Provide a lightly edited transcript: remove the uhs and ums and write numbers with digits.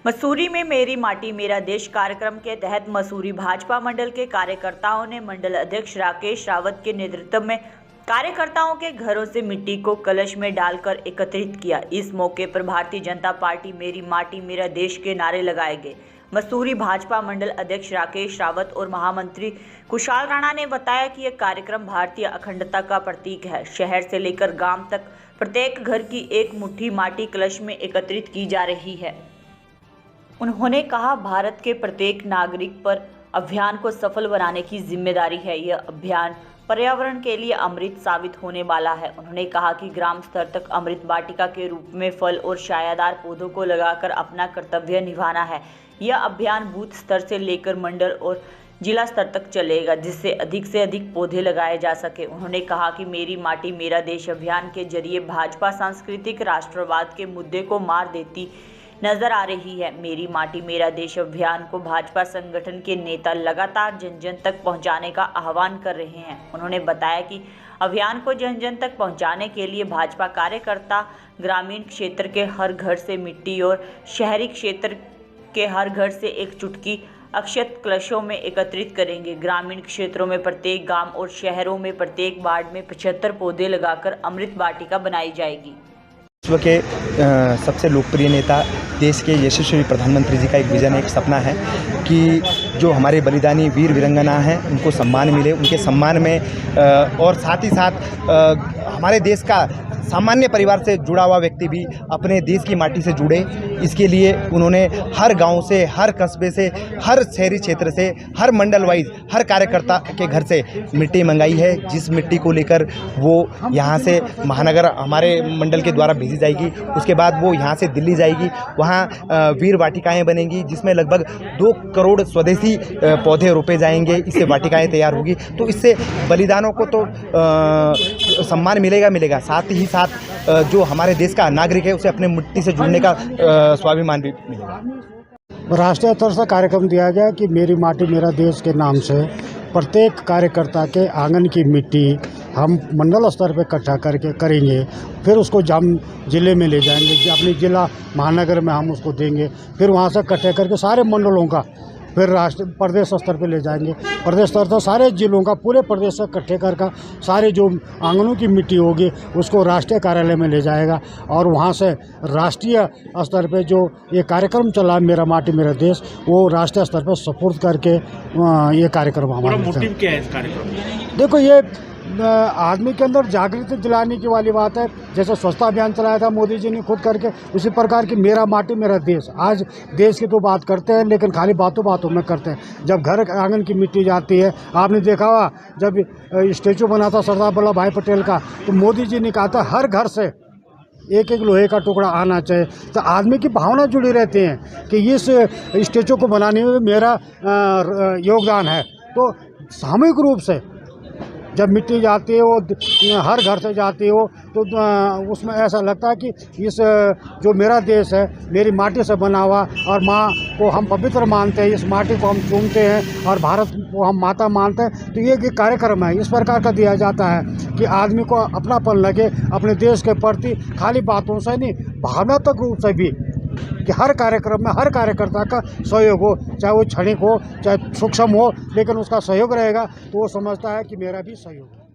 मसूरी में मेरी माटी मेरा देश कार्यक्रम के तहत मसूरी भाजपा मंडल के कार्यकर्ताओं ने मंडल अध्यक्ष राकेश रावत के नेतृत्व में कार्यकर्ताओं के घरों से मिट्टी को कलश में डालकर एकत्रित किया। इस मौके पर भारतीय जनता पार्टी मेरी माटी मेरा देश के नारे लगाए गए। मसूरी भाजपा मंडल अध्यक्ष राकेश रावत और महामंत्री कुशाल राणा ने बताया कि यह कार्यक्रम भारतीय अखंडता का प्रतीक है। शहर से लेकर गांव तक प्रत्येक घर की एक मुट्ठी माटी कलश में एकत्रित की जा रही है। उन्होंने कहा, भारत के प्रत्येक नागरिक पर अभियान को सफल बनाने की जिम्मेदारी है। यह अभियान पर्यावरण के लिए अमृत साबित होने वाला है। उन्होंने कहा कि ग्राम स्तर तक अमृत वाटिका के रूप में फल और छायादार पौधों को लगाकर अपना कर्तव्य निभाना है। यह अभियान बूथ स्तर से लेकर मंडल और जिला स्तर तक चलेगा, जिससे अधिक पौधे लगाए जा सके। उन्होंने कहा कि मेरी माटी मेरा देश अभियान के जरिए भाजपा सांस्कृतिक राष्ट्रवाद के मुद्दे को मार देती नजर आ रही है। मेरी माटी मेरा देश अभियान को भाजपा संगठन के नेता लगातार जन जन तक पहुंचाने का आह्वान कर रहे हैं। उन्होंने बताया कि अभियान को जन जन तक पहुंचाने के लिए भाजपा कार्यकर्ता ग्रामीण क्षेत्र के हर घर से मिट्टी और शहरी क्षेत्र के हर घर से एक चुटकी अक्षत कलशों में एकत्रित करेंगे। ग्रामीण क्षेत्रों में प्रत्येक गांव और शहरों में प्रत्येक वार्ड में 75 पौधे लगाकर अमृत वाटिका बनाई जाएगी। विश्व के सबसे लोकप्रिय नेता, देश के यशस्वी प्रधानमंत्री जी का एक विज़न, एक सपना है कि जो हमारे बलिदानी वीर वीरंगना हैं उनको सम्मान मिले। उनके सम्मान में और साथ ही साथ हमारे देश का सामान्य परिवार से जुड़ा हुआ व्यक्ति भी अपने देश की माटी से जुड़े। इसके लिए उन्होंने हर गांव से, हर कस्बे से, हर शहरी क्षेत्र से, हर मंडल वाइज हर कार्यकर्ता के घर से मिट्टी मंगाई है, जिस मिट्टी को लेकर वो यहां से महानगर हमारे मंडल के द्वारा भेजी जाएगी। उसके बाद वो यहां से दिल्ली जाएगी, वहां वीर वाटिकाएं बनेंगी, जिसमें लगभग 2 करोड़ स्वदेशी पौधे रोपे जाएंगे। इससे वाटिकाएँ तैयार होगी, तो इससे बलिदानों को तो सम्मान मिलेगा, साथ ही जो हमारे देश का नागरिक है उसे अपने मिट्टी से जुड़ने का स्वाभिमान भी मिलेगा। राष्ट्रीय स्तर से कार्यक्रम दिया गया कि मेरी माटी मेरा देश के नाम से प्रत्येक कार्यकर्ता के आंगन की मिट्टी हम मंडल स्तर पर इकट्ठा करके करेंगे। फिर उसको हम जिले में ले जाएंगे, अपने जिला महानगर में हम उसको देंगे। फिर वहाँ से इकट्ठे करके सारे मंडलों का फिर प्रदेश स्तर पे ले जाएंगे। प्रदेश स्तर से सारे जिलों का, पूरे प्रदेश से इकट्ठे कर सारे जो आंगनों की मिट्टी होगी उसको राष्ट्रीय कार्यालय में ले जाएगा और वहाँ से राष्ट्रीय स्तर पे जो ये कार्यक्रम चला मेरा माटी मेरा देश, वो राष्ट्रीय स्तर पे सपोर्ट करके ये कार्यक्रम हमारा। मोटिव क्या है इस कार्यक्रम में? देखो, ये आदमी के अंदर जागृति दिलाने की वाली बात है। जैसे स्वच्छता अभियान चलाया था मोदी जी ने खुद करके, उसी प्रकार की मेरा माटी मेरा देश। आज देश की तो बात करते हैं, लेकिन खाली बातों में करते हैं। जब घर आंगन की मिट्टी जाती है, आपने देखा हुआ जब स्टेचू बना था सरदार वल्लभ भाई पटेल का, तो मोदी जी ने कहा था हर घर से एक लोहे का टुकड़ा आना चाहिए। तो आदमी की भावना जुड़ी रहती है कि इस स्टेचू को बनाने में मेरा योगदान है। तो सामूहिक रूप से जब मिट्टी जाती है, वो हर घर से जाती हो, तो उसमें ऐसा लगता है कि इस जो मेरा देश है मेरी माटी से बना हुआ, और माँ को हम पवित्र मानते हैं, इस माटी को हम चूमते हैं और भारत को हम माता मानते हैं। तो ये कार्यक्रम है इस प्रकार का दिया जाता है कि आदमी को अपनापन लगे अपने देश के प्रति, खाली बातों से नहीं, भावनात्मक रूप से भी, कि हर कार्यक्रम में हर कार्यकर्ता का सहयोग हो, चाहे वो क्षणिक हो चाहे सूक्ष्म हो, लेकिन उसका सहयोग रहेगा तो वो समझता है कि मेरा भी सहयोग है।